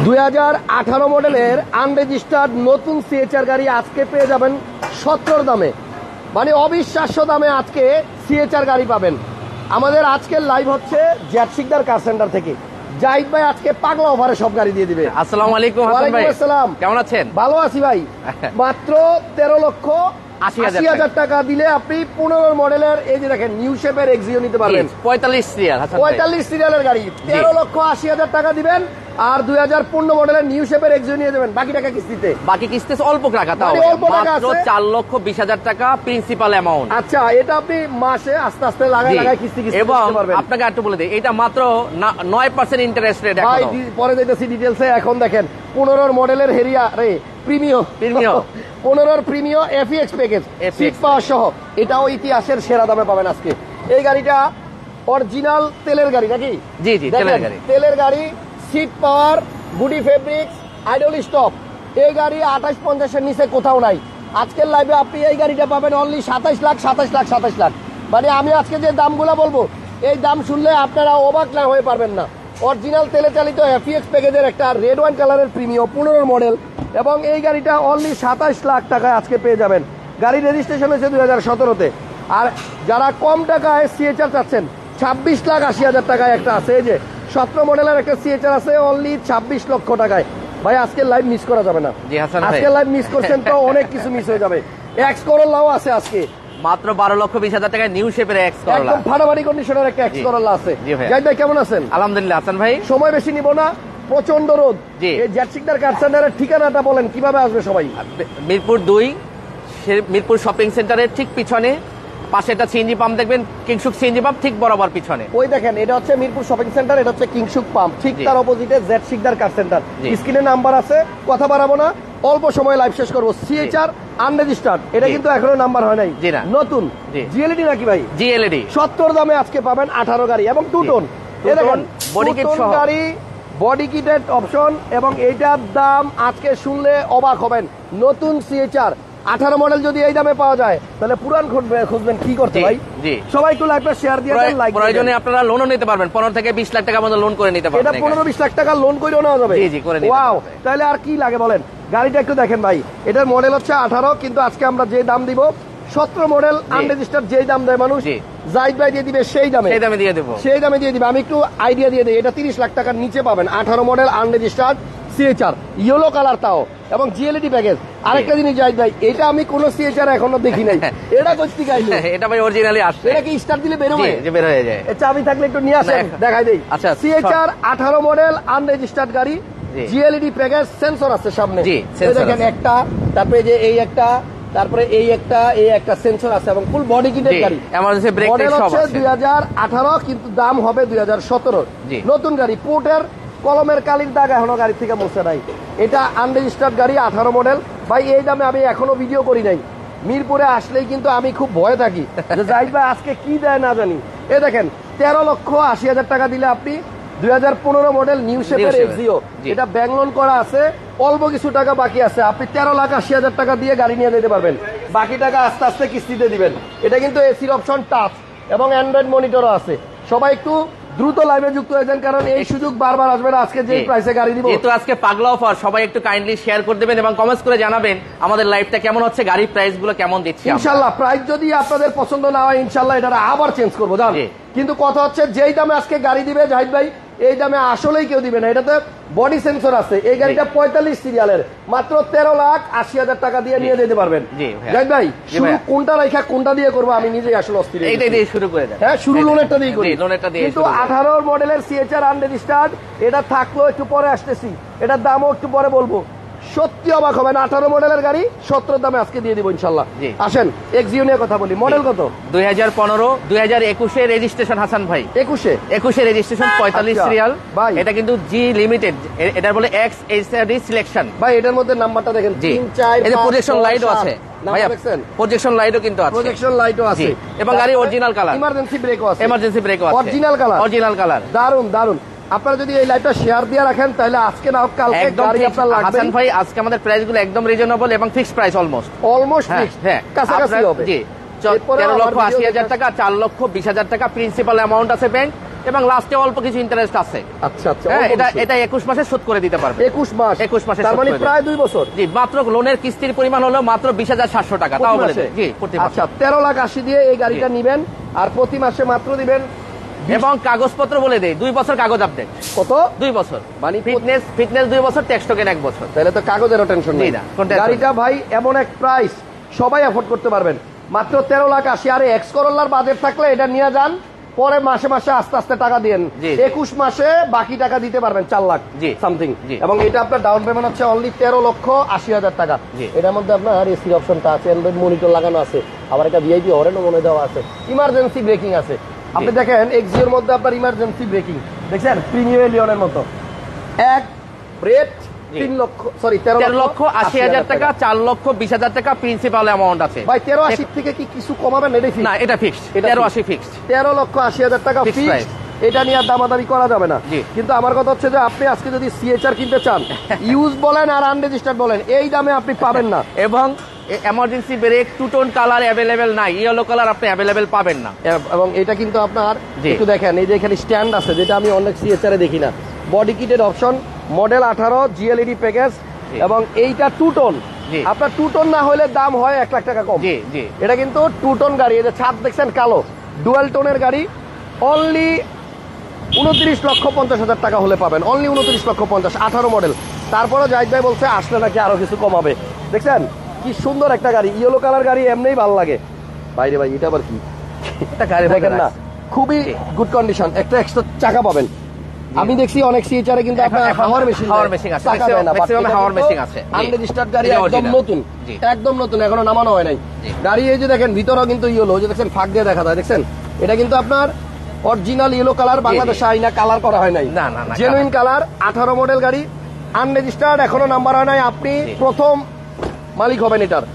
2018 মডেলের আনরেজিস্টার্ড নতুন সিএচআর গাড়ি আজকে পেয়ে যাবেন 17 দামে, মানে অবিশ্বাস্য দামে আজকে সিএচআর গাড়ি পাবেন। আমাদের আজকের লাইভ হচ্ছে জ্যাট শিকদার কার সেন্টার থেকে। জাহিদ ভাই আজকে পাগলা অফারে সব গাড়ি দিয়ে দিবে। আসসালামু আলাইকুম হাসান ভাই। আসসালাম, কেমন আছেন? ভালো আছি ভাই। মাত্র 13,80,000 টাকা দিলে আপনি 15 মডেলের এই যে দেখেন নিউ শেপের এক্সিও নিতে পারবেন। 45 সিরিয়াল হাসান ভাই, 45 সিরিয়ালের গাড়ি 13,80,000 টাকা দিবেন আর 2015 মডেলের নিউ শেপের এক্সিও নিয়ে যাবেন। বাকি টাকা কিস্তিতে, বাকি কিস্তি অল্প টাকা, তাও মাত্র 4,20,000 টাকা প্রিন্সিপাল অ্যামাউন্ট। আচ্ছা, এটা আপনি মাসে আস্তে আস্তে লাগায় কিস্তি এবং আপনাকে একটু বলে দিই, এটা মাত্র 9% ইন্টারেস্ট রেট। ভাই পরে যাইতেছি ডিটেইলসে। এখন দেখেন 15 মডেলের হেরিয়া রে Premio 15 Premio FX package seat power সহ, এটাও ইতিহাসের সেরা দামে পাবেন আজকে। এই গাড়িটা অরিজিনাল তেলের গাড়ি নাকি? জি জি, তেলের গাড়ি, সিট পাওয়ার, গুডি ফেব্রিক্স, আইডল স্টপ। এই গাড়ি 28,50 এর নিচে কোথাও নাই। আজকের লাইভে আপনি এই গাড়িটা পাবেন অনলি 27 লাখ। মানে আমি আজকে যে দামগুলা বলবো, এই দাম শুনলে আপনারা অবাক না হয়ে পারবেন না। অরিজিনাল তেলে চালিত এফএক্স প্যাকেজের একটা রেড ওয়াইন কালারের প্রিমিয়াম 15 মডেল, এবং এই গাড়িটা অনলি 27 লাখ টাকায় আজকে পেয়ে যাবেন। গাড়ি রেজিস্ট্রেশন হয়েছে 2017-তে। আর যারা কম টাকায় সিএচআর চাচ্ছেন, 26,80,000 টাকায় একটা আছে। এই যে 17 মডেলের একটা সিএচআর আছে অনলি 26 লক্ষ টাকায়। ভাই আজকের লাইভ মিস করা যাবে না। আজকের লাইভ মিস করছেন তো অনেক কিছু মিস হয়ে যাবে। এক্স করোলাও আছে আজকে মাত্র 12,20,000 টাকায় নিউ শেপের এক্স করোলা, একদম ফাটাফাটি কন্ডিশনের একটা এক্স করোলা আছে। জাহিদ ভাই কেমন আছেন? আলহামদুলিল্লাহ হাসান ভাই। সময় বেশি নিব না, প্রচন্ড রোদ। এই জ্যাট শিকদার কার সেন্টারের ঠিকানাটা বলেন, কিভাবে আসবে সবাই? মিরপুর 2 মিরপুর শপিং সেন্টারের ঠিক পিছনে, পাশে একটা সিএনজি পাম্প দেখবেন, কিংসুক সিএনজি পাম্প ঠিক বরাবর পিছনে। ওই দেখেন, এটা হচ্ছে মিরপুর শপিং সেন্টার, এটা হচ্ছে কিংসুক পাম্প, ঠিক তার অপোজিটে জ্যাট শিকদার কার সেন্টার। স্ক্রিনে নাম্বার আছে, কথা বাড়াবো না, অল্প সময় লাইভ শেষ করবো। সিএচআর আনরেজিস্টার্ড, এটা কিন্তু এখনো নাম্বার হয় নাই, নতুন জিএলইডি নাকি ভাই? জিএলইডি 70 দামে আজকে পাবেন 18 গাড়ি এবং 2 টন। এই দেখেন বডি কিট সহ গাড়ি, বডি কিটের অপশন, এবং এইটার দাম আজকে শুনলে অবাক হবেন। নতুন সিএচআর 18 মডেল যদি এই দামে পাওয়া যায়, তাহলে পুরান খুঁজবেন কি করতে ভাই? সবাই একটু লাইভটা শেয়ার দিয়ে দেন, লাইক প্রয়োজনে আপনারা লোনও নিতে পারবেন, 15 থেকে 20 লাখ টাকা মতো লোন করে নিতে পারবেন। এটা 15-20 লাখ টাকা লোন করেও নেওয়া যাবে। জি জি, করে নিতে। ওয়াও, তাহলে আর কি লাগে বলেন? গাড়িটা একটু দেখেন ভাই, এটার মডেল হচ্ছে 18, কিন্তু আজকে আমরা যে দাম দিব 17 মডেল আনরেজিস্টার্ড, যেই দাম দেয় মানুষ জাহিদ ভাই দিয়ে দিবে সেই দামে দিয়ে দিবে। আমি একটু আইডিয়া দিয়ে দিই, এটা 30 লাখ টাকার নিচে পাবেন 18 মডেল আনরেজিস্টার্ড সিএচআর, ইয়েলো কালার তাও, এবং জিএলইডি প্যাকেজ। আরেকটা জিনিস জাহিদ ভাই, এটা আমি কোন সিএচআর এখনো দেখি নাই। এটা করতে গাইলো, এটা ভাই অরিজিনালি আসছে। এটা কি স্টার্ট দিলে বের হবে? যে বের হয়ে যায়। চাবি থাকলে একটু নিয়ে আসেন, দেখাই দেই। আচ্ছা, সিএচআর 18 মডেল আনরেজিস্টার্ড গাড়ি, জিএলইডি প্যাকেজ, সেন্সর আছে সামনে। দেখেন একটা, তারপরে যে এই একটা, তারপরে এই একটা সেন্সর আছে, এবং ফুল বডি কিটের গাড়ি। এমার্জেন্সি ব্রেক সব আছে। 2018 কিন্তু দাম হবে 2017। নতুন গাড়ি, পোর্টের কলমের কালির দাগ এখনো গাড়ি থেকে মুছে নাই। এটা আনরেজিস্টার্ড গাড়ি 18 মডেল। ভাই এই দামে আমি এখনো ভিডিও করি নাই। মিরপুরে আসলেই কিন্তু আমি খুব ভয়ে থাকি যে জাহিদ ভাই আজকে কি দেয় না জানি। এই দেখেন 13,80,000 টাকা দিলে আপনি 2015 মডেল নিউ শেপের এক্সিও, এটা ব্যাংক লোন করা আছে, অল্প কিছু টাকা বাকি আছে, আপনি 13,80,000 টাকা দিয়ে গাড়ি নিয়ে যেতে পারবেন। বাকি টাকা আস্তে আস্তে কিস্তিতে দিবেন। এটা কিন্তু এসির অপশন, টাচ এবং অ্যান্ড্রয়েড মনিটরও আছে। সবাই একটু দ্রুত লাইভে যুক্ত হয়ে যান, কারণ এই সুযোগ বারবার আসবে না। আজকে যে প্রাইসে গাড়ি দিব, যেহেতু আজকে পাগলা অফার, সবাই একটু কাইন্ডলি শেয়ার করে দেবেন এবং কমেন্টস করে জানাবেন আমাদের লাইভটা কেমন হচ্ছে, গাড়ির প্রাইস গুলো কেমন দিচ্ছি। ইনশাল্লাহ প্রাইস যদি আপনাদের পছন্দ না হয়, ইনশাল্লাহ এটা আবার চেঞ্জ করবো, জান। কিন্তু কথা হচ্ছে, যেই দামে আজকে গাড়ি দিবে জাহিদ ভাই, এই দামে আসলেই কেউ দিবে না। এটাতে বডি সেন্সর আছে। এই গাড়িটা 45 সিরিয়ালের, মাত্র 13,80,000 টাকা দিয়ে নিয়ে যেতে পারবেন। জাহিদ ভাই শুরু কোনটা রাখা কোনটা দিয়ে করবো আমি নিজেই আসলে অস্থির। এইটাই দিয়ে শুরু করে দেন। হ্যাঁ, শুরু লোনেরটা দিয়ে করি। কিন্তু 18 মডেলের সিএচআর আনরেজিস্টার্ড, এটা থাকলো একটু পরে আসতেছি, এটার দামও একটু পরে বলবো। সত্যি অবাক হবেন, 18 মডেলের গাড়ি 17 দামে আজকে দিয়ে দিব ইনশাল্লাহ। আসেন এক্সিও নিয়ে কথা বলি। মডেল কত? 2015 2021 এর রেজিস্ট্রেশন হাসান ভাই। 21 রেজিস্ট্রেশন, 45 সিরিয়াল ভাই। এটা কিন্তু জি লিমিটেড, এটা বলে এক্স এইচডি সিলেকশন ভাই। এটার মধ্যে নাম্বারটা দেখেন, 3 4 এই যে প্রজেকশন লাইটও আছে ভাই, প্রজেকশন লাইটও কিন্তু আছে, এবং গাড়ি অরিজিনাল কালার, ইমার্জেন্সি ব্রেকও আছে, অরিজিনাল কালার। দারুন। আপনারা যদি এই লাইভটা শেয়ার দিয়ে রাখেন, তাহলে আজকে না কালকে গাড়ি আপনার লাগবে। হাসান ভাই আজকে আমাদের প্রাইসগুলো একদম রিজনেবল এবং ফিক্সড প্রাইস, অলমোস্ট ফিক্সড। হ্যাঁ, কাছাকাছি হবে। জি, 13,80,000 টাকা, 4,20,000 টাকা প্রিন্সিপাল অ্যামাউন্ট আছে ব্যাংক, এবং লাস্টে অল্প কিছু ইন্টারেস্ট আছে। আচ্ছা আচ্ছা, এটা 21 মাসে শোধ করে দিতে পারবে। 21 মাসে, তার মানে প্রায় 2 বছর। জি, মাত্র লোনের কিস্তির পরিমাণ হলো মাত্র 20,700 টাকা, তাও বলে দেন। জি, প্রতি মাসে। আচ্ছা, 13,80,000 দিয়ে এই গাড়িটা নেবেন, আর প্রতি মাসে মাত্র দিবেন। এবং কাগজপত্র বলে দেই 2 বছর কাগজ আপডেট। কত? 2 বছর, মানে ফিটনেস 2 বছর, ট্যাক্স টোকেন 1 বছর। তাহলে তো কাগজেরও টেনশন নেই। গাড়িটা ভাই এমন এক প্রাইস, সবাই অ্যাফোর্ড করতে পারবেন, মাত্র 13,80,000। আর এক্স করোলার বাজেট থাকলে এটা নিয়ে যান, পরে মাসে মাসে আস্তে আস্তে টাকা দিয়েন, 21 মাসে বাকি টাকা দিতে পারবেন 4 লাখ সামথিং। এবং এটা আপনার ডাউন পেমেন্ট হচ্ছে অনলি 13,80,000 টাকা। এটার মধ্যে আপনার এসি অপশনটা আছে, অ্যান্ড্রয়েড মনিটর লাগানো আছে, আবার একটা ভিআইপি হরেনও মনে দেওয়া আছে, ইমার্জেন্সি ব্রেকিং আছে। আপনি দেখেন এক্সিওর মধ্যে আপনার ইমার্জেন্সি ব্রেকিং দেখছেন, প্রিমিয়ার লিওনের মতো। এক রেট 13,80,000 টাকা, 4,20,000 টাকা প্রিন্সিপাল অ্যামাউন্ট আছে। ভাই 13,80 থেকে কি কিছু কমাবেন? না, এটা ফিক্সড, 13,80 ফিক্সড, 13,80,000 টাকা ফিক্সড। এটা নিয়ে আর দামাদামি করা যাবে না। কিন্তু আমার কথা হচ্ছে যে আপনি আজকে যদি সিএচআর কিনতে চান, ইউজ বলেন আর আনরেজিস্টার্ড বলেন, এই দামে আপনি পাবেন না। এবং emergency brake two tone colour available নাই, ইয়েলো কালার আপনি অ্যাভেলেবেল পাবেন না। এবং এটা কিন্তু আপনার একটু দেখেন, এই যে এখানে স্ট্যান্ড আছে, যেটা আমি অনেক সিএচআর দেখি না। বডি কিটেড অপশন, মডেল 18, জিএলইডি প্যাকেজ, এবং এইটা টু টোন। আপনার টু টোন না হলে দাম হয় 1 লাখ টাকা কম। এটা কিন্তু টু টোন গাড়ি। এই যে ছাদ দেখছেন কালো, ডুয়াল টোনের গাড়ি, অনলি 29,50,000 টাকা হলে পাবেন। Only 29,50,000, 18 model. তারপরে জাহিদ ভাই বলছে আসলে নাকি আরো কিছু কমাবে। দেখছেন কি সুন্দর একটা গাড়ি, ইয়েলো কালার গাড়ি, এমনিই ভালো লাগে। বাইরে ভাই এটা আবার কি একটা গাড়ি দেখেন না, খুবই গুড কন্ডিশন। একটা এক্সট্রা চাকা পাবেন। আমি দেখছি অনেক সিএচআর কিন্তু আপনার হাওয়ার মেশিন আছে, ম্যাক্সিমাম হাওয়ার মেশিন আছে। আনরেজিস্টার্ড গাড়ি একদম নতুন, একদম নতুন, এখনো নামানো হয় নাই গাড়ি। এই যে দেখেন ভিতরেও কিন্তু ইয়েলো, যে দেখছেন ফাঁক দিয়ে দেখা যায়, দেখছেন এটা কিন্তু আপনার অরিজিনাল ইয়েলো কালার, বাংলাদেশে আইনা কালার করা হয় নাই, জেনুইন কালার। 18 মডেল গাড়ি, আনরেজিস্টার্ড, এখনো নাম্বার হয় নাই। আপনি প্রথম মালিক হবেন এটার।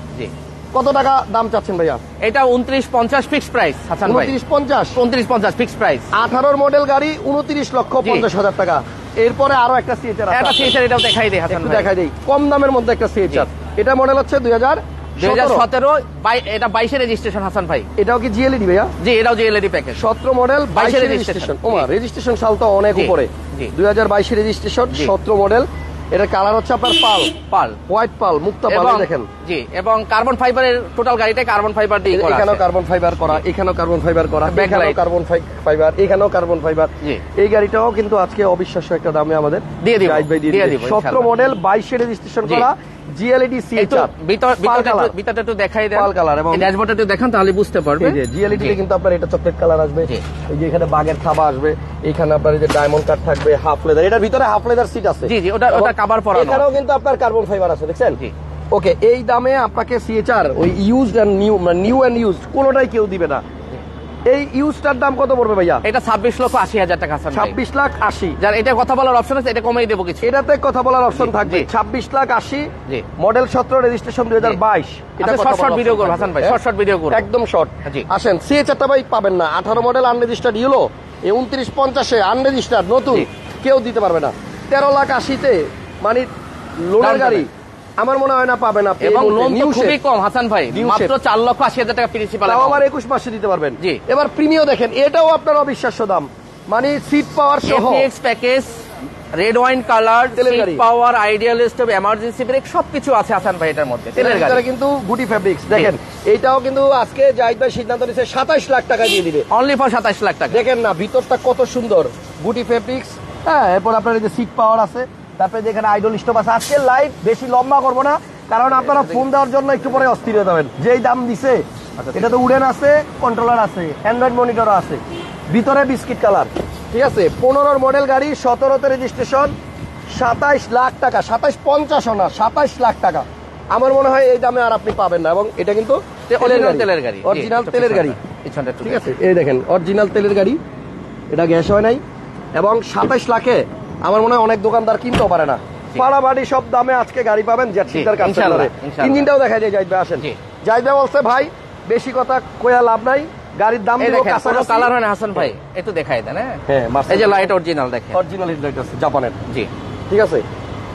কত টাকা দাম চাচ্ছেন ভাইয়া? এটা 29,50 ফিক্সড প্রাইস হাসান ভাই। 29,50 ফিক্সড প্রাইস। 18 মডেল গাড়ি, 29,50,000 টাকা। এরপরে আরো একটা সিএচআর আছে, এটা সিএচআর, এটাও দেখাই দেই হাসান ভাই, দেখাই দেই। কম দামের মধ্যে একটা সিএচআর, এটা মডেল হচ্ছে 2017, এটা 22 এর রেজিস্ট্রেশন হাসান ভাই। এটাও কি জিএলইডি ভাইয়া? জি, এটাও জিএলইডি প্যাকেজ। 17 মডেল, 22 এর রেজিস্ট্রেশন। ওমা, রেজিস্ট্রেশন সাল তো অনেক উপরে। 2022 রেজিস্ট্রেশন, 17 মডেল। এটা কালার হচ্ছে আপনার পাল, হোয়াইট পাল, মুক্তা পাল দেখেন। জি, এবং কার্বন ফাইবারের টোটাল গাড়িটা কার্বন ফাইবার দিয়ে করা। এখানেও কার্বন ফাইবার করা, এখানেও কার্বন ফাইবার করা, এখানেও কার্বন ফাইবার, এখানেও কার্বন ফাইবার। এই গাড়িটাও কিন্তু আজকে অবিশ্বাস্য একটা দামে আমাদের দিয়ে দিব। 17 মডেল, 22 রেজিস্ট্রেশন করা, জিএলইডি সিএচআর। ভিতরটা একটু দেখাই দেন, পাল কালার, এবং ড্যাশবোর্ডটা একটু দেখান, তাহলে বুঝতে পারবেন। জিএলইডি তে কিন্তু আপনার এটা চকলেট কালার আসবে, এই যে এখানে বাগের থাবা আসবে, এখানে আপনার এই যে ডায়মন্ড কাট থাকবে, হাফ লেদার। এটার ভিতরে হাফ লেদার সিট আছে। জি জি, ওটা কভার পরা। এখানেও কিন্তু আপনার কার্বন ফাইবার আছে, দেখছেন। ওকে, এই দামে আপনাকে সিএচআর ওই used and new and used কোনোটাই কেউ দিবে না। এই ইউজটার দাম কত পড়বে ভাইয়া? এটা 26,80,000 টাকা। 26,80,000। যার এটা কথা বলার অপশন আছে, এটা কমিয়ে দেবো কিছু। এটাতে কথা বলার অপশন থাকবে। 26,80,000, মডেল 17, রেজিস্ট্রেশন 2022। এটা শর্ট ভিডিও করব হাসান ভাই, শর্ট ভিডিও করব, একদম শর্ট। আসেন, সিএচআরটা ভাই পাবেন না। 18 মডেল, আনরেজিস্টার্ড ইয়েলো, এই 29,50-এ আনরেজিস্টার্ড নতুন, কেউ দিতে পারবে না। 13,80,000-তে মানে লোনের গাড়ি আমার মনে হয় না পাবেন আপনি। এবং লোন তো খুবই কম হাসান ভাই, মাত্র 4,80,000 টাকা প্রিন্সিপাল। তাও আবার 21 মাসে দিতে পারবেন। জি, এবার প্রিমিয়াম দেখেন, এটাও আপনার অবিশ্বাস্য দাম, মানে সিট পাওয়ার সহ FX package, red wine colour, seat power, ideal stop, emergency brake, সবকিছু আছে হাসান ভাই এটার মধ্যে। তেলের গাড়ি কিন্তু গুটি ফেব্রিক্স দেখেন, এইটাও কিন্তু আজকে জাহিদ ভাই সিদ্ধান্ত নিয়েছে 27 লাখ টাকা দিয়ে দিবে, অনলি ফর 27 লাখ টাকা। দেখেন না ভিতরটা কত সুন্দর, গুটি ফেব্রিক্স। হ্যাঁ, এরপর আপনার এই যে সিট পাওয়ার আছে, তারপরে যেখানে আইডল স্টপ আছে। আজকে লাইভ বেশি লম্বা করবো না, কারণ আপনারা ফোন দেওয়ার জন্য একটু পরে অস্থির হয়ে যাবেন। যেই দাম দিছে, এটা তো উডেন আছে, কন্ট্রোলার আছে, অ্যান্ড্রয়েড মনিটরও আছে, ভিতরে বিস্কিট কালার, ঠিক আছে। 15 মডেল গাড়ি, 17-তে রেজিস্ট্রেশন, 27 লাখ টাকা। 27,50 না, 27 লাখ টাকা। আমার মনে হয় এই দামে আর আপনি পাবেন না। এবং এটা কিন্তু তেলের গাড়ি, অরিজিনাল তেলের গাড়ি, ঠিক আছে। এই দেখেন অরিজিনাল তেলের গাড়ি, এটা গ্যাস হয় নাই। এবং 27 লাখে আমার মনে হয় অনেক দোকানদার কিনতেও পারে না। পাড়াবাড়ি সব দামে আজকে গাড়ি পাবেন জেটসিটার কাছে। ইঞ্জিনটাও দেখাই দিয়ে জাহিদ ভাই, আসেন। জাহিদ ভাই বলছে ভাই বেশি কথা কইয়া লাভ নাই, গাড়ির দাম দিব। কালার হয় না হাসান ভাই, একটু দেখাই দেন। হ্যাঁ, এই যে লাইট অরিজিনাল, দেখেন অরিজিনাল হেডলাইট আছে জাপানের। জি, ঠিক আছে।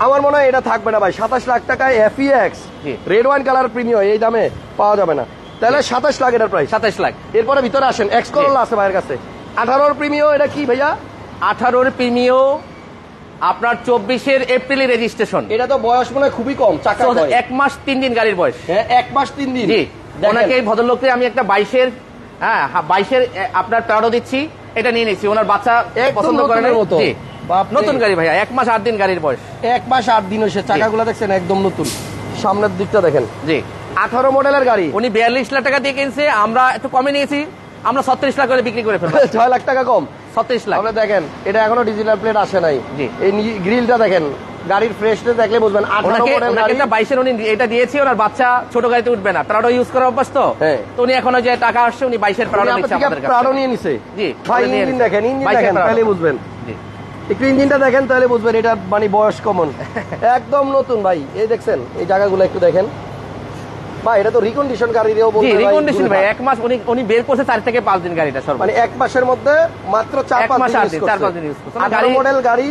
আমার মনে হয় এটা থাকবে না ভাই। 27 লাখ টাকায় এফইএক্স রেড ওয়াইন কালার প্রিমিয়াম এই দামে পাওয়া যাবে না। তাহলে 27 লাখ এটার প্রাইস, 27 লাখ। এরপরে ভিতরে আসেন, এক্স করোলা আছে ভাইয়ের কাছে, 18 প্রিমিও এটা কি ভাইয়া? 18 প্রিমিও আপনার 24 এপ্রিলে রেজিস্ট্রেশন। এটা তো বয়স মনে হয় খুবই কম, চাকা 1 মাস 3 দিন গাড়ির বয়স। হ্যাঁ 1 মাস 3 দিন। জি, ওনাকে এই ভদ্রলোককে আমি একটা 22 22 আপনার প্রাডো দিচ্ছি, এটা নিয়ে নিচ্ছি। ওনার বাচ্চা পছন্দ করে না। জি, নতুন গাড়ি ভাইয়া, 1 মাস 8 দিন গাড়ির বয়স। 1 মাস 8 দিন হয়েছে। চাকাগুলো দেখছেন একদম নতুন, সামনের দিকটা দেখেন। জি, 18 মডেলের গাড়ি। উনি 42 লাখ টাকা দিয়ে কিনছে, আমরা একটু কমে নিয়েছি, আমরা 36 লাখ করে বিক্রি করে ফেলবো। 6 লাখ টাকা কম, 36 লাখ। আপনি দেখেন এটা এখনো ডিজিটাল প্লেট আসে নাই। জি, এই গ্রিলটা দেখেন, গাড়ির ফ্রেশনেস দেখলে বুঝবেন 18 মডেল গাড়ি। এটা 22 উনি এটা দিয়েছি, ওনার বাচ্চা ছোট গাড়িতে উঠবে না, প্রাডো ইউজ করা অভ্যাস তো। তো উনি এখনো যে টাকা আসছে উনি 22 প্রাডো নিচ্ছে আমাদের কাছে। প্রাডো নিয়ে নিছে। জি, ভাই ইঞ্জিন দেখেন, ইঞ্জিন দেখেন তাহলে বুঝবেন। জি, একটু ইঞ্জিনটা দেখেন তাহলে বুঝবেন এটা মানে বয়স কমন। একদম নতুন ভাই। এই দেখছেন এই জায়গাগুলো একটু দেখেন ভাই, এটা তো রিকন্ডিশন গাড়িও বলতে ভাই। রিকন্ডিশন ভাই, 1 মাস উনি বের করছে 4 থেকে 5 দিন গাড়িটা সর্ব। মানে 1 মাসের মধ্যে মাত্র 4-5 দিন ইউজ করছে। 18 মডেল গাড়ি,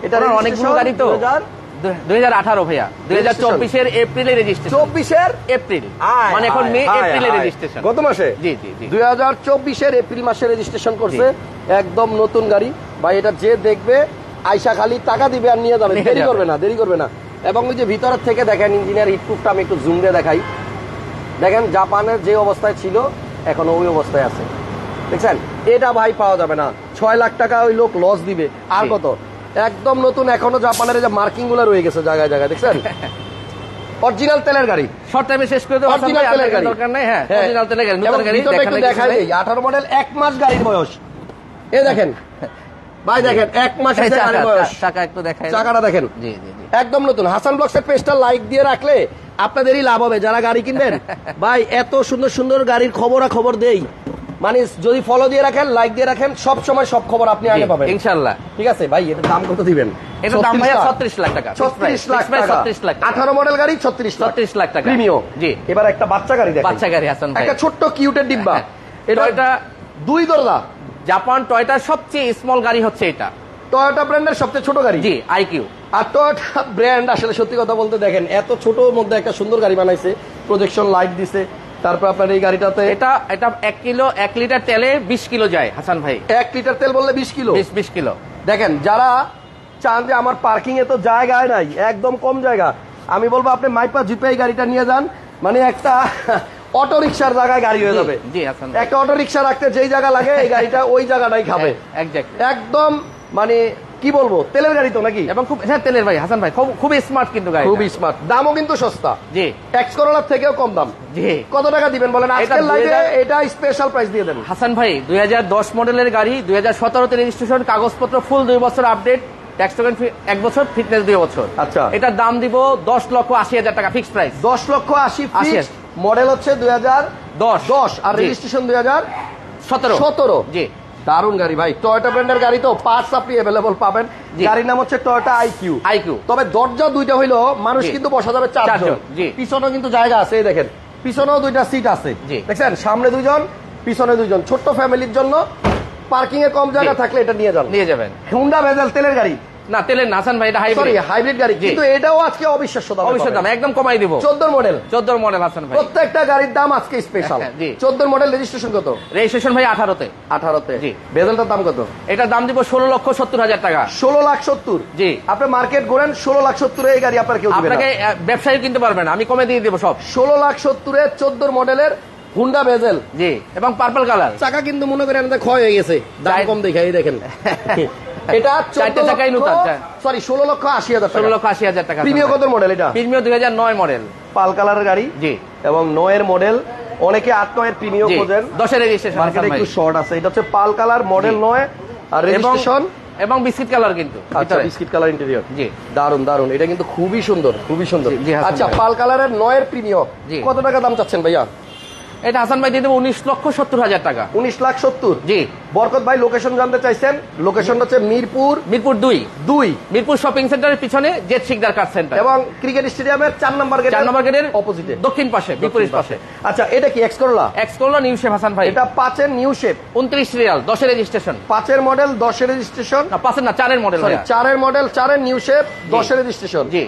এটা অনেকগুলো গাড়ি তো। 2018 ভাইয়া, 2024 এপ্রিলে রেজিস্ট্রেশন। 24 এপ্রিল, মানে এখন মে এপ্রিলে রেজিস্ট্রেশন, গত মাসে। জি জি জি, 2024 এপ্রিল মাসে রেজিস্ট্রেশন করছে। একদম নতুন গাড়ি ভাই। এটা যে দেখবে আয়শা খালি টাকা দিবে আর নিয়ে যাবে, দেরি করবে না, দেরি করবে না। এবং ওই যে ভিতরের থেকে দেখেন ইঞ্জিনিয়ার হিটপ্রুফটা আমি একটু জুম দিয়ে দেখাই। দেখেন জাপানের যে অবস্থায় ছিল এখনো ওই অবস্থায় আছে, দেখছেন? এটা ভাই পাওয়া যাবে না। 6 লাখ টাকা ওই লোক লস দিবে। আর কত? একদম নতুন, এখনো জাপানের যে মার্কিং গুলো রয়ে গেছে জায়গায় জায়গায়, দেখছেন? অরিজিনাল তেলের গাড়ি। শর্ট টাইমে শেষ করে দেব। অরিজিনাল তেলের গাড়ি দরকার নাই। হ্যাঁ, অরিজিনাল তেলের গাড়ি, নতুন গাড়ি একটু দেখাই দেই। 18 মডেল, 1 মাস গাড়ির বয়স। এই দেখেন ভাই, দেখেন 1 মাসের গাড়ির বয়স। চাকা একটু দেখাই, চাকাটা দেখেন। জি জি জি, একদম নতুন। হাসান ব্লগসের পেজটা লাইক দিয়ে রাখলে আপনাদেরই লাভ হবে যারা গাড়ি কিনবেন। ভাই এত সুন্দর সুন্দর গাড়ির খবর দেই, মানে যদি ফলো দিয়ে রাখেন, লাইক দিয়ে রাখেন, সব সময় সব খবর আপনি আগে পাবেন ইনশাআল্লাহ। ঠিক আছে ভাই, এটার দাম কত দিবেন? এটা দাম ভাইয়া 36 লাখ টাকা। 36 লাখ টাকা। 18 মডেল গাড়ি 36 লাখ টাকা প্রিমিয়াম। জি, এবার একটা বাচ্চা গাড়ি দেখেন। বাচ্চা গাড়ি হাসান ভাই, একটা ছোট্ট কিউটের ডিব্বা। এটা 2 দরজা। জাপান টয়োটার সবচেয়ে স্মল গাড়ি হচ্ছে এটা। টয়োটা ব্র্যান্ডের সবচেয়ে ছোট গাড়ি। জি, আইকিউ। আর টয়োটা ব্র্যান্ড আসলে সত্যি কথা বলতে দেখেন এত ছোটর মধ্যে একটা সুন্দর গাড়ি বানাইছে, প্রজেকশন লাইট দিছে। তারপর আপনার এই গাড়িটাতে এটা 1 লিটার তেলে 20 কিলো যায় হাসান ভাই। 1 লিটার তেল বললে 20 কিলো। 20 কিলো। দেখেন যারা চান যে আমার পার্কিং এ তো জায়গায় নাই, একদম কম জায়গা, আমি বলবো আপনি মাইপা জিপে এই গাড়িটা নিয়ে যান, মানে একটা অটো রিকশার জায়গায় গাড়ি হয়ে যাবে। জি হাসান, একটা অটো রিকশা রাখতে যেই জায়গা লাগে এই গাড়িটা ওই জায়গাটাই খাবে। একদম মানে কি বলবো, তেলের গাড়ি তো নাকি? এবং খুব তেলের ভাই হাসান ভাই, খুব স্মার্ট কিন্তু গাড়ি, খুব স্মার্ট। দামও কিন্তু সস্তা। জি, এক্স করোলার থেকেও কম দাম। জি, কত টাকা দিবেন বলেন আজকের লাইভে? এটা স্পেশাল প্রাইস দিয়ে দেন হাসান ভাই। 2010 মডেলের গাড়ি, 2017 তে রেজিস্ট্রেশন, কাগজপত্র ফুল 2 বছর আপডেট, ট্যাক্স টোকেন 1 বছর, ফিটনেস 2 বছর। আচ্ছা, এটার দাম দিব 10,80,000 টাকা ফিক্সড প্রাইস। 10,80,000 মডেল হচ্ছে 2010 আর রেজিস্ট্রেশন 2017। জি, দারুন গাড়ি ভাই। টয়োটা ব্র্যান্ডের গাড়ি তো পার্টস আপনি अवेलेबल পাবেন। গাড়ির নাম হচ্ছে টয়োটা আইকিউ। তবে দরজা 2টা হইলো, মানুষ কিন্তু বসা যাবে 4 জন। পিছনেও কিন্তু জায়গা আছে, এই দেখেন পিছনেও 2টা সিট আছে, দেখছেন? সামনে 2 জন, পিছনে 2 জন। ছোট্ট ফ্যামিলির জন্য পার্কিং এ কম জায়গা থাকলে এটা নিয়ে যাবেন। হুন্ডা ভেজেল তেলের গাড়ি না, তেলের না হাসান ভাই, এটা হাইব্রিড গাড়ি, কিন্তু এটাও আজকে অবিশ্বাস্য দাম। অবিশ্বাস্য দাম, একদম কমাই দিব। 14 মডেল হাসান ভাই, প্রত্যেকটা গাড়ির দাম আজকে স্পেশাল। 14 মডেল, রেজিস্ট্রেশন কত? রেজিস্ট্রেশন ভাই 18 তে। জি, ভেজেলটার দাম কত? এটার দাম দিব 16,70,000 টাকা। 16,70,000। জি, আপনি মার্কেট ঘোরেন, 16,70,000 এই গাড়ি আপনার কেউ দিবে না। আপনাকে ব্যবসায়ী কিনতে পারবেন, আমি কমে দিয়ে দেব সব। 16,70,000 14 মডেলের হুন্ডা ভেজেল। জি, এবং পার্পল কালার। চাকা কিন্তু মনে করেন ক্ষয় হয়ে গেছে, দাম কম দেখাই দেখেন। এটা 14 টাকাই নতুন, সরি 16,80,000 টাকা। 16,80,000 টাকা। প্রিমিয়াম কত মডেল? এটা প্রিমিয়াম 2009 মডেল, পাল কালারের গাড়ি। জি, এবং 9 এর মডেল। অনেকে 8-9 এর প্রিমিয়াম খোঁজেন, 10 এর রেজিস্ট্রেশন, মার্কেটে একটু শর্ট আছে। এটা হচ্ছে পাল কালার মডেল 9 আর রেজিস্ট্রেশন এবং বিস্কিট কালার কিন্তু। আচ্ছা, বিস্কিট কালার ইন্টেরিয়র। জি, দারুন। এটা কিন্তু খুবই সুন্দর। আচ্ছা, পাল কালারের 9 এর প্রিমিয়াম কত টাকা দাম চাচ্ছেন ভাইয়া? এটা হাসান ভাই দিয়ে দেবো 19,70,000 টাকা। 19,70,000। জি, বরকত ভাই লোকেশন জানতে চাইছেন। লোকেশন হচ্ছে মিরপুর 2 মিরপুর শপিং সেন্টারের পিছনে জেট শিকদার কার সেন্টার, এবং ক্রিকেট স্টেডিয়ামের 4 নম্বর গেটের অপোজিটে, দক্ষিণ পাশে, বিপরীত পাশে। আচ্ছা, এটা কি X Corolla new shape Hasan ভাই? এটা 5 এর নিউ শেপ, 29 রিয়াল, 10 এর রেজিস্ট্রেশন। 5 এর মডেল, 10 এর রেজিস্ট্রেশন। না, 5 এর না, 4 এর মডেল। 4 এর মডেল, 4 এর নিউ শেপ, 10 এর রেজিস্ট্রেশন। জি,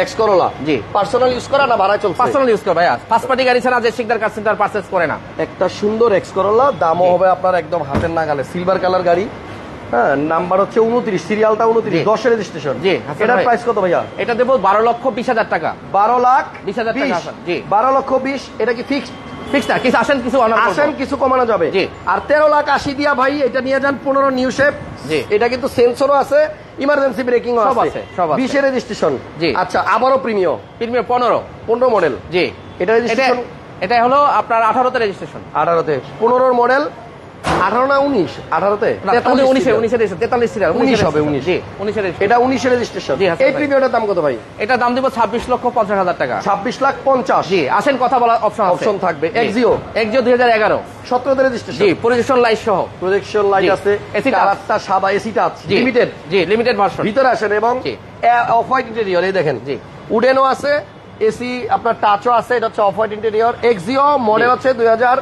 এক্স করোলা জি পার্সোনাল ইউজ করা না ভাড়া চলছে? পার্সোনাল ইউজ করে ভাইয়া, ফার্স্ট পার্টি গাড়ি ছাড়া যে শিকদার কার সেন্টার পারচেজ করে না। একটা সুন্দর এক্স করোলা, দামও হবে আপনার একদম হাতের নাগালে, সিলভার কালার গাড়ি। হ্যাঁ, নাম্বার হচ্ছে 29, সিরিয়ালটা 29, 10 রেজিস্ট্রেশন। জি, এটার প্রাইস কত ভাইয়া? এটা দেবো 12,20,000 টাকা। 12,20,000 টাকা। জি 12,20,000। এটা কি ফিক্সড? ফিক্স না, কিছু আসেন কিছু আসেন কিছু কমানো যাবে। জি। আর 13,80,000 দিয়া ভাই এটা নিয়ে যান 15 নিউ শেপ। জি, এটা কিন্তু সেন্সরও আছে, ইমার্জেন্সি ব্রেকিং সব আছে, আছে, সব আছে। 20 এর রেজিস্ট্রেশন। জি। আচ্ছা, আবারও প্রিমিয়াম 15 মডেল। জি, এটা রেজিস্ট্রেশন এটা হলো আপনার 18 তে রেজিস্ট্রেশন। 18তে 15 মডেল। 18 না 19? 18তে 43 সিরিয়াল 19 হবে। 19 জি 19 এর এটা 19 এর রেজিস্ট্রেশন। জি, হাসান এই ভাই। প্রিমিয়ামটার দাম কত ভাই? এটা দাম দিব 26,50,000 টাকা। 26,50,000। জি, আসেন কথা বলার অপশন থাকবে। এক্সিও 2011 17 তে রেজিস্ট্রেশন। জি, প্রজেকশন লাইট সহ। প্রজেকশন লাইট জি, আছে, এসি কালারটা সাদা, এসি টাচ লিমিটেড। জি, লিমিটেড ভার্সন। ভিতরে আসেন এবং অফ হোয়াইট ইন্টেরিয়র, এই দেখেন। জি, উডেনও আছে, এসি আপনার টাচও আছে। এটা হচ্ছে off white interior. Axio model হচ্ছে 2011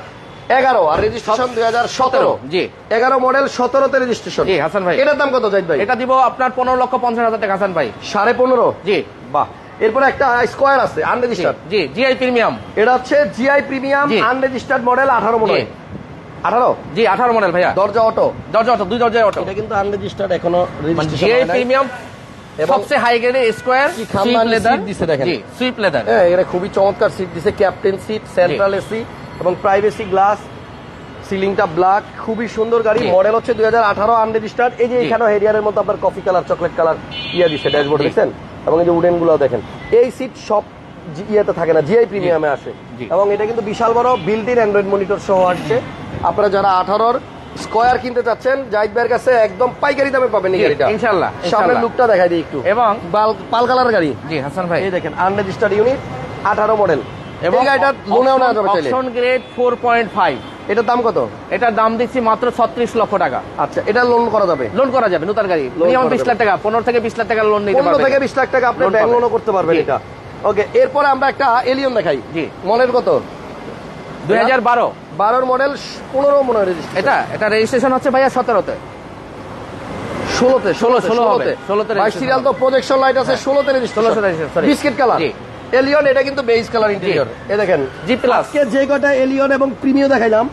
আর রেজিস্ট্রেশন 2017। জি, 11 মডেল 17 তে রেজিস্ট্রেশন। জি হাসান ভাই, এটার দাম কত জাহিদ ভাই? এটা দিব আপনার 15,50,000 টাকা হাসান ভাই। 15.5। জি, বাহ। এরপরে একটা স্কয়ার আছে আনরেজিস্টার্ড। জি, জিআই প্রিমিয়াম। এটা হচ্ছে GI premium unregistered model, 18 model. 18? জি 18 মডেল ভাইয়া। দরজা অটো, দুই দরজা অটো। এটা কিন্তু আনরেজিস্টার্ড, এখনো রেজিস্ট্রেশন জিআই হয় নাই। প্রিমিয়াম সবচেয়ে হাই গ্রেডের স্কয়ার কি খামদানি লেদার সিট দিছে দেখেন। জি, সুইপ লেদার। হ্যাঁ, এটা খুবই চমৎকার সিট দিছে, ক্যাপ্টেন সিট, সেন্ট্রাল এসি এবং প্রাইভেসি গ্লাস, সিলিংটা ব্ল্যাক, খুবই সুন্দর গাড়ি। মডেল হচ্ছে 2018 আনরেজিস্টার্ড। এই যে এখানে হেরিয়ারের মধ্যে আপনার কফি কালার, চকলেট কালার ইয়া দিছে ড্যাশবোর্ড, দেখছেন? এবং এই যে উডেন গুলো দেখেন। এই সিট সব ইয়েতে থাকে না, জিআই প্রিমিয়ামে আসে। এবং এটা কিন্তু বিশাল বড় বিল্ট ইন অ্যান্ড্রয়েড মনিটর সহ আসছে। আপনারা যারা 18 স্কয়ার কিনতে চাচ্ছেন, জাহিদ ভাইয়ের কাছে একদম পাইকারি দামে পাবেন এই গাড়িটা ইনশাআল্লাহ। সামনের লুকটা দেখাই দিই একটু। এবং পাল কালার গাড়ি। জি হাসান ভাই, এই দেখেন আনরেজিস্টার্ড ইউনিট, 18 মডেল। এবং গাড়িটা লোনেও নেওয়া যাবে চাইলে। Option grade 4.5। এটার দাম কত? এটার দাম দিচ্ছি মাত্র 36 লক্ষ টাকা। আচ্ছা, এটা লোন করা যাবে? লোন করা যাবে, নতুন গাড়ি মিনিমাম 20 লাখ টাকা, 15 থেকে 20 লাখ টাকা লোন নিতে পারবেন। 15 থেকে 20 লাখ টাকা আপনি ব্যাংক লোনও করতে পারবেন এটা। ওকে, এরপরে আমরা একটা এলিয়ন দেখাই। জি, মডেল কত? 2012 12 মডেল, 15 মনে হয় রেজিস্ট্রেশন। এটা রেজিস্ট্রেশন হচ্ছে ভাইয়া 17তে। 16তে ভাই, সিরিয়াল তো প্রজেকশন লাইট আছে। 16তে রেজিস্ট্রেশন, বিস্কিট কালার এলিয়ন। এটা কিন্তু বেজ কালার ইন্টেরিয়র। এই দেখেন জি প্লাস। আজকে যে কয়টা এলিয়ন এবং প্রিমিয়াম দেখাইলাম,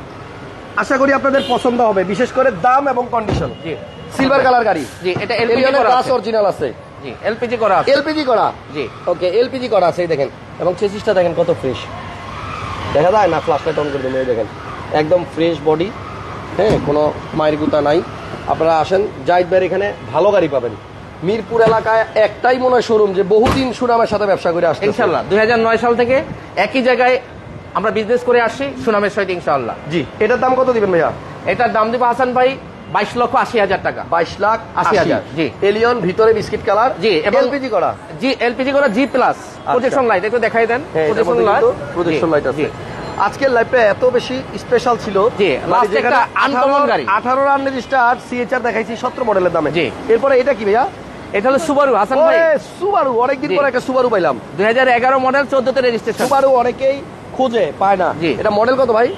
আশা করি আপনাদের পছন্দ হবে, বিশেষ করে দাম এবং কন্ডিশন। জি, সিলভার কালার গাড়ি। জি, এটা এলপিজি করা আছে, অরিজিনাল আছে। জি, এলপিজি করা আছে। এলপিজি করা। জি, ওকে, এলপিজি করা আছে। এই দেখেন, এবং চেসিসটা দেখেন কত ফ্রেশ, দেখা যায় না? ফ্ল্যাশ লাইট অন করে দিন, এই দেখেন একদম ফ্রেশ বডি। হ্যাঁ, কোনো মায়ের গুতা নাই। আপনারা আসেন, জাহিদ ভাইয়ের এখানে ভালো গাড়ি পাবেন। মিরপুর এলাকায় একটাই মনে হয় শোরুম যে বহুদিন সুনামের সাথে ব্যবসা করে আসছে ইনশাআল্লাহ। 2009 সাল থেকে একই জায়গায় আমরা বিজনেস করে আসছি সুনামের সহিত ইনশাআল্লাহ। জি, এটার দাম কত দিবেন ভাইয়া? এটার দাম দিব হাসান ভাই 22,80,000 টাকা। 22,80,000। জি, এলিয়ন ভিতরে বিস্কিট কালার। জি, এবং এলপিজি করা। জি, এলপিজি করা, জি প্লাস। প্রজেকশন লাইট একটু দেখাই দেন। প্রজেকশন লাইট আছে। আজকের লাইভটা এত বেশি স্পেশাল ছিল। জি, লাস্ট একটা আনকমন গাড়ি 18 আনরেজিস্টার্ড সিএচআর দেখাইছি 17 মডেলের দামে। জি, এরপরে এটা কি ভাইয়া? এটা হলো সুবারু হাসান ভাই। সুবারু, অনেকদিন পর একটা সুবারু পাইলাম। 2011 মডেল, 14তে রেজিস্ট্রেশন। সুবারু অনেকেই খুঁজে পায় না। জি, এটা মডেল কত ভাই?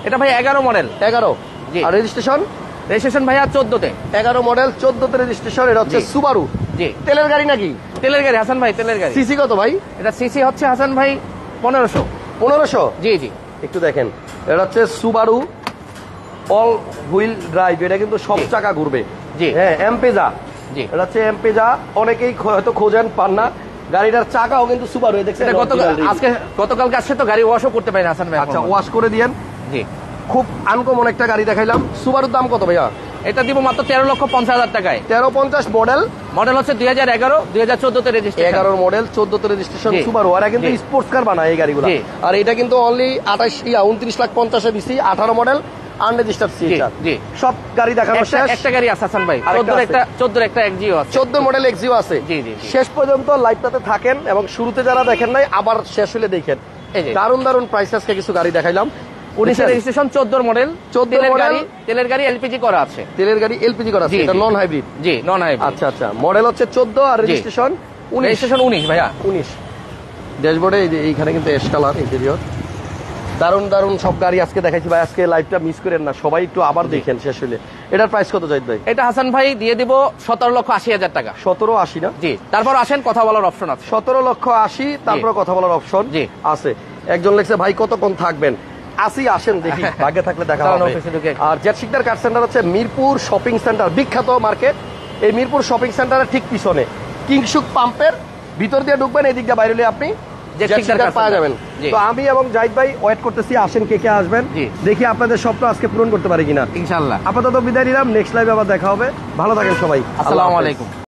এটা ভাই 11 মডেল। 11? জি। আর রেজিস্ট্রেশন ভাইয়া 14তে। 11 মডেল, 14তে রেজিস্ট্রেশন। এটা হচ্ছে সুবারু। জি, তেলের গাড়ি নাকি? তেলের গাড়ি হাসান ভাই, তেলের গাড়ি। সিসি কত ভাই? এটা সিসি হচ্ছে হাসান ভাই 1500। 1500? জি জি, একটু দেখেন, এটা হচ্ছে সুবারু অল হুইল ড্রাইভ। এটা কিন্তু সব চাকা ঘুরবে। জি, হ্যাঁ, এমপেজা। জি, এটা হচ্ছে এমপেজা। অনেকেই হয়তো খোঁজেন, পান না। গাড়িটার চাকাও কিন্তু সুবারু। দেখছেন, গতকালকে আসছে তো গাড়ি ওয়াশও করতে পারি না হাসান ভাই। আচ্ছা, ওয়াশ করে দিয়েন। জি, খুব আনকমন একটা গাড়ি দেখাইলাম। সুবারুর দাম কত ভাইয়া? এটা দিব মাত্র 13,50,000 টাকায়। 1350 মডেল। মডেল হচ্ছে 2011, 2014তে রেজিস্ট্রেশন। 11 মডেল, 14তে রেজিস্ট্রেশন সুবারু। আর কিন্তু স্পোর্টস কার বানায় এই গাড়িগুলো। আর এটা কিন্তু অনলি 29,50,000 দিছি। 18 মডেল আনরেজিস্টার্ড সিএচআর। জি, সব গাড়ি দেখানো শেষ। একটা গাড়ি আছে হাসান ভাই, 14 একটা এক্সিও আছে। 14 মডেল এক্সিও আছে। জি জি, শেষ পর্যন্ত লাইভটাতে থাকেন এবং শুরুতে যারা দেখেন নাই আবার শেষ হলে দেখেন। দারুণ দারুণ প্রাইস আজকে কিছু গাড়ি দেখাইলাম। 19 রেজিস্ট্রেশন, 14 মডেল। 14 মডেল, তেলের গাড়ি, এলপিজি করা আছে। তেলের গাড়ি এলপিজি করা আছে। এটা নন হাইব্রিড। জি, নন হাইব্রিড। আচ্ছা আচ্ছা, মডেল হচ্ছে 14 আর রেজিস্ট্রেশন 19 ভাইয়া 19। ড্যাশবোর্ডে এই যে এইখানে কিন্তু এস কালার ইন্টেরিয়র। দারুন দারুন সব গাড়ি আজকে দেখাইছি ভাই। আজকে লাইভটা মিস করেন না, সবাই একটু আবার দেখেন শেষ হলে। এটার প্রাইস কত জাহিদ ভাই? এটা হাসান ভাই দিয়ে দিব 17,80,000 টাকা। 17,80 না? জি। তারপর আসেন কথা বলার অপশন আছে। 17,80,000 তারপর কথা বলার অপশন আছে। একজন লিখছে ভাই কতক্ষণ থাকবেন? আসেন দেখি, ভাগ্যে থাকলে দেখা হবে। আর জেড শিকদার কার সেন্টার হচ্ছে মিরপুর শপিং সেন্টার, বিখ্যাত মার্কেট। এই মিরপুর শপিং সেন্টারের ঠিক পিছনে কিংসুক পাম্পের ভিতর দিয়ে ঢুকবেন, এই দিক দিয়ে বাইরে হলে আপনি পাওয়া যাবেন। তো আমি এবং জাহিদ ভাই ওয়েট করতেছি, আসেন কে কে আসবেন, দেখি আপনাদের স্বপ্ন আজকে পূরণ করতে পারি কিনা। ইনশাআল্লাহ। আপাতত বিদায় নিলাম, নেক্সট লাইভে আবার দেখা হবে। ভালো থাকেন সবাই, আসসালামু আলাইকুম।